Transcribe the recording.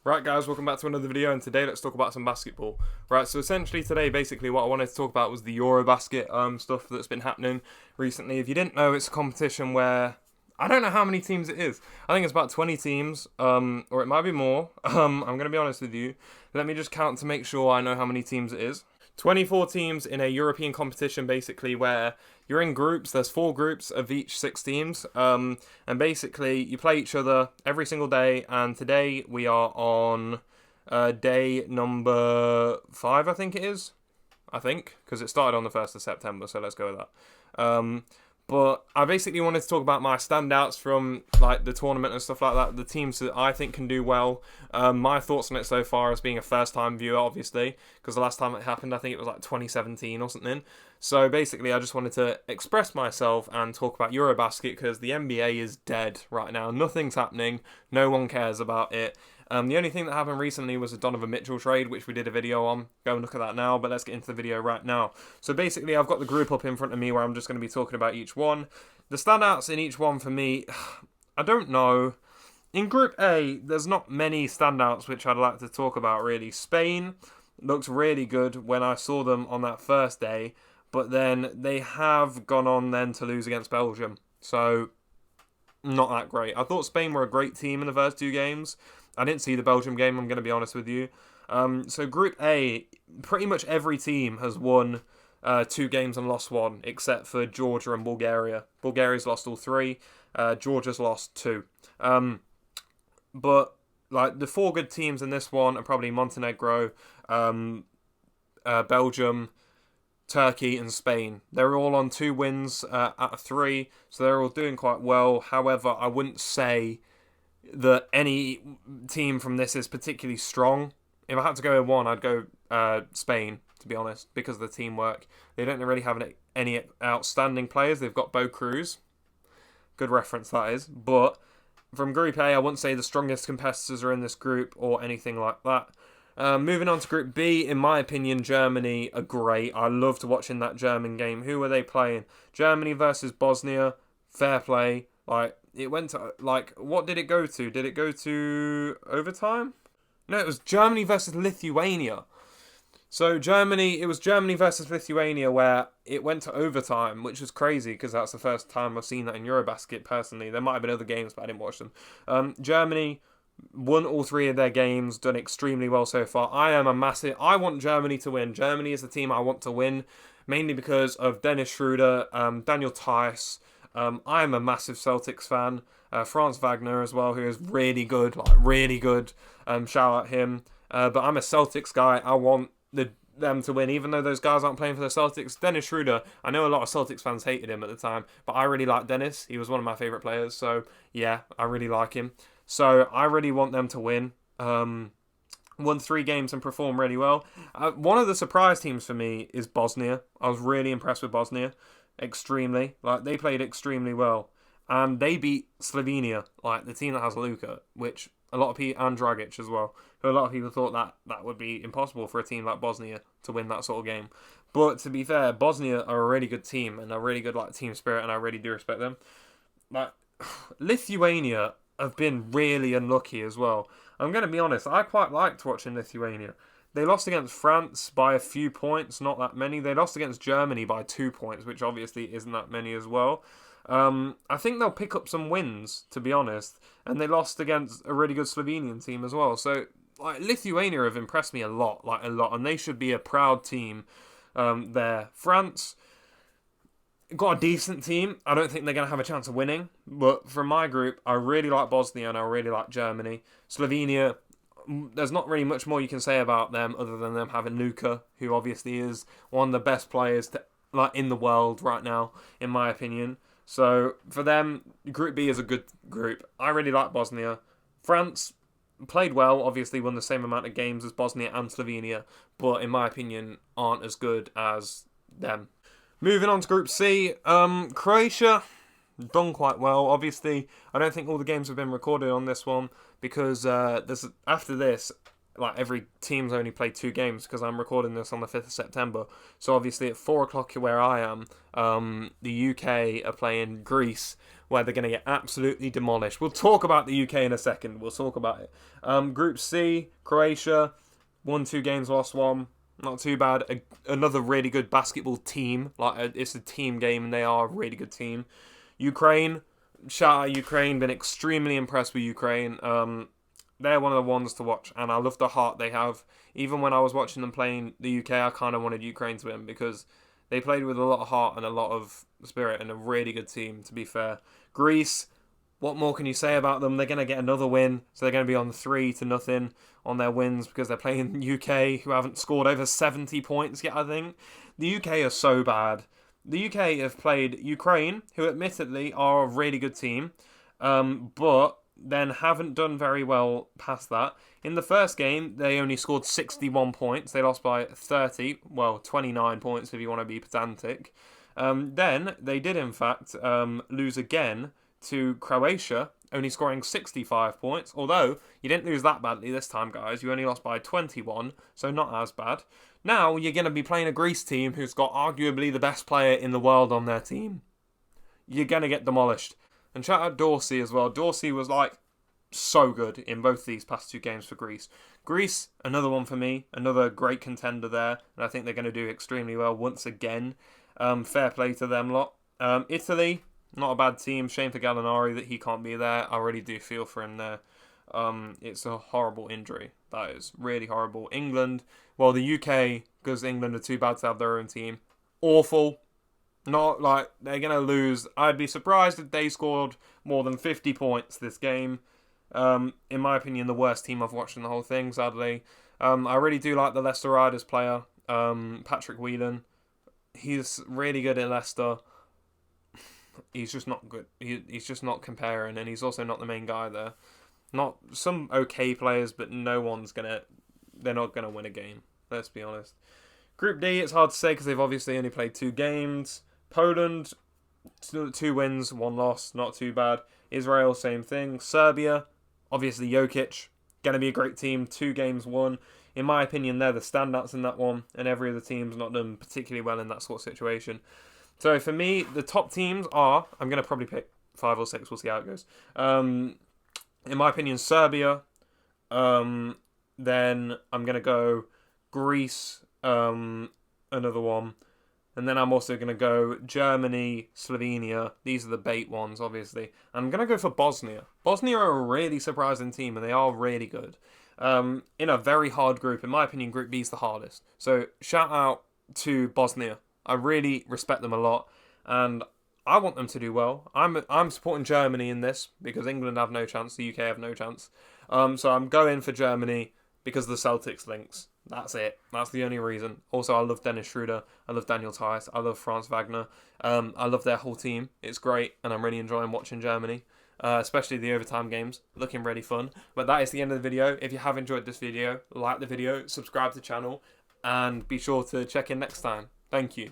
Right guys, welcome back to another video, and today let's talk about some basketball. Right, so essentially today basically what I wanted to talk about was the EuroBasket stuff that's been happening recently. If you didn't know, it's a competition where I don't know how many teams it is. I think it's about 20 teams, or it might be more. I'm going to be honest with you. Let me just count to make sure I know how many teams it is. 24 teams in a European competition, basically, where you're in groups. There's 4 groups of each 6 teams, and basically you play each other every single day. And today we are on day number 5, I think it is. Because it started on the 1st of September, so let's go with that. But I basically wanted to talk about my standouts from like the tournament and stuff like that, the teams that I think can do well. My thoughts on it so far as being a first-time viewer, obviously, because the last time it happened, I think it was like 2017 or something. So basically, I just wanted to express myself and talk about EuroBasket because the NBA is dead right now. Nothing's happening. No one cares about it. The only thing that happened recently was a Donovan Mitchell trade, which we did a video on. Go and look at that now, but let's get into the video right now. So basically, I've got the group up in front of me where I'm just going to be talking about each one. The standouts in each one for me, I don't know. In Group A, there's not many standouts which I'd like to talk about, really. Spain looks really good when I saw them on that first day, but then they have gone on then to lose against Belgium. So, not that great. I thought Spain were a great team in the first 2 games. I didn't see the Belgium game, I'm going to be honest with you. So Group A, pretty much every team has won 2 games and lost 1, except for Georgia and Bulgaria. Bulgaria's lost all 3, Georgia's lost 2. But like the 4 good teams in this one are probably Montenegro, Belgium, Turkey and Spain. They're all on 2 wins out of 3, so they're all doing quite well. However, I wouldn't say that any team from this is particularly strong. If I had to go with one, I'd go Spain, to be honest, because of the teamwork. They don't really have any outstanding players. They've got Bo Cruz. Good reference, that is. But from Group A, I wouldn't say the strongest competitors are in this group or anything like that. Moving on to Group B, in my opinion, Germany are great. I loved watching that German game. Who were they playing? Germany versus Bosnia. Fair play. It went to, what did it go to? Did it go to overtime? No, it was Germany versus Lithuania. So it was Germany versus Lithuania where it went to overtime, which was crazy because that's the first time I've seen that in EuroBasket personally. There might have been other games, but I didn't watch them. Germany won all 3 of their games, done extremely well so far. I want Germany to win. Germany is the team I want to win, mainly because of Dennis Schroeder, Daniel Tice. I am a massive Celtics fan. Franz Wagner as well, who is really good, really good. Shout out him. But I'm a Celtics guy. I want them to win, even though those guys aren't playing for the Celtics. Dennis Schroeder, I know a lot of Celtics fans hated him at the time, but I really like Dennis. He was one of my favourite players, so yeah, I really like him. So I really want them to win. Won 3 games and performed really well. One of the surprise teams for me is Bosnia. I was really impressed with Bosnia. Extremely. They played extremely well. And they beat Slovenia, the team that has Luka, which a lot of people, and Dragic as well, who a lot of people thought that would be impossible for a team like Bosnia to win that sort of game. But to be fair, Bosnia are a really good team and a really good team spirit, and I really do respect them. Lithuania have been really unlucky as well. I'm going to be honest, I quite liked watching Lithuania. They lost against France by a few points, not that many. They lost against Germany by 2 points, which obviously isn't that many as well. I think they'll pick up some wins, to be honest. And they lost against a really good Slovenian team as well. So, Lithuania have impressed me a lot. And they should be a proud team there. France got a decent team. I don't think they're going to have a chance of winning. But from my group, I really like Bosnia and I really like Germany. Slovenia, there's not really much more you can say about them other than them having Luka, who obviously is one of the best players in the world right now, in my opinion. So for them, Group B is a good group. I really like Bosnia. France played well, obviously won the same amount of games as Bosnia and Slovenia, but in my opinion, aren't as good as them. Moving on to Group C, Croatia done quite well. Obviously, I don't think all the games have been recorded on this one because after this, like every team's only played 2 games because I'm recording this on the 5th of September. So obviously at 4 o'clock where I am, the UK are playing Greece, where they're going to get absolutely demolished. We'll talk about the UK in a second. We'll talk about it. Group C, Croatia, won 2 games, lost 1. Not too bad. Another really good basketball team. It's a team game, and they are a really good team. Ukraine, shout out Ukraine. Been extremely impressed with Ukraine. They're one of the ones to watch, and I love the heart they have. Even when I was watching them playing the UK, I kind of wanted Ukraine to win because they played with a lot of heart and a lot of spirit, and a really good team, to be fair. Greece, what more can you say about them? They're going to get another win, so they're going to be on 3-0 on their wins because they're playing the UK, who haven't scored over 70 points yet, I think. The UK are so bad. The UK have played Ukraine, who admittedly are a really good team, but then haven't done very well past that. In the first game, they only scored 61 points. They lost by 30, well, 29 points if you want to be pedantic. Then they did, in fact, lose again to Croatia, only scoring 65 points. Although, you didn't lose that badly this time, guys. You only lost by 21, so not as bad. Now, you're going to be playing a Greece team who's got arguably the best player in the world on their team. You're going to get demolished. And shout out Dorsey as well. Dorsey was so good in both these past 2 games for Greece. Greece, another one for me. Another great contender there. And I think they're going to do extremely well once again. Fair play to them lot. Italy, not a bad team. Shame for Gallinari that he can't be there. I really do feel for him there. It's a horrible injury. That is really horrible. England, well, the UK, because England are too bad to have their own team. Awful. Not they're going to lose. I'd be surprised if they scored more than 50 points this game. In my opinion, the worst team I've watched in the whole thing, sadly. I really do like the Leicester Riders player, Patrick Whelan. He's really good at Leicester. He's just not good. He's just not comparing, and he's also not the main guy there. Not some okay players, but they're not gonna win a game. Let's be honest. Group D, it's hard to say because they've obviously only played 2 games. Poland, 2 wins, 1 loss, not too bad. Israel, same thing. Serbia, obviously Jokic, gonna be a great team. 2 games won. In my opinion, they're the standouts in that one, and every other team's not done particularly well in that sort of situation. So for me, the top teams are, I'm going to probably pick 5 or 6, we'll see how it goes. In my opinion, Serbia, then I'm going to go Greece, another one, and then I'm also going to go Germany, Slovenia. These are the bait ones, obviously. I'm going to go for Bosnia. Bosnia are a really surprising team, and they are really good. In a very hard group. In my opinion, Group B is the hardest. So shout out to Bosnia. I really respect them a lot, and I want them to do well. I'm supporting Germany in this because England have no chance, the UK have no chance. So I'm going for Germany because of the Celtics links. That's it. That's the only reason. Also, I love Dennis Schroeder. I love Daniel Theis. I love Franz Wagner. I love their whole team. It's great, and I'm really enjoying watching Germany. Especially the overtime games, looking really fun. But that is the end of the video. If you have enjoyed this video, like the video, subscribe to the channel, and be sure to check in next time. Thank you.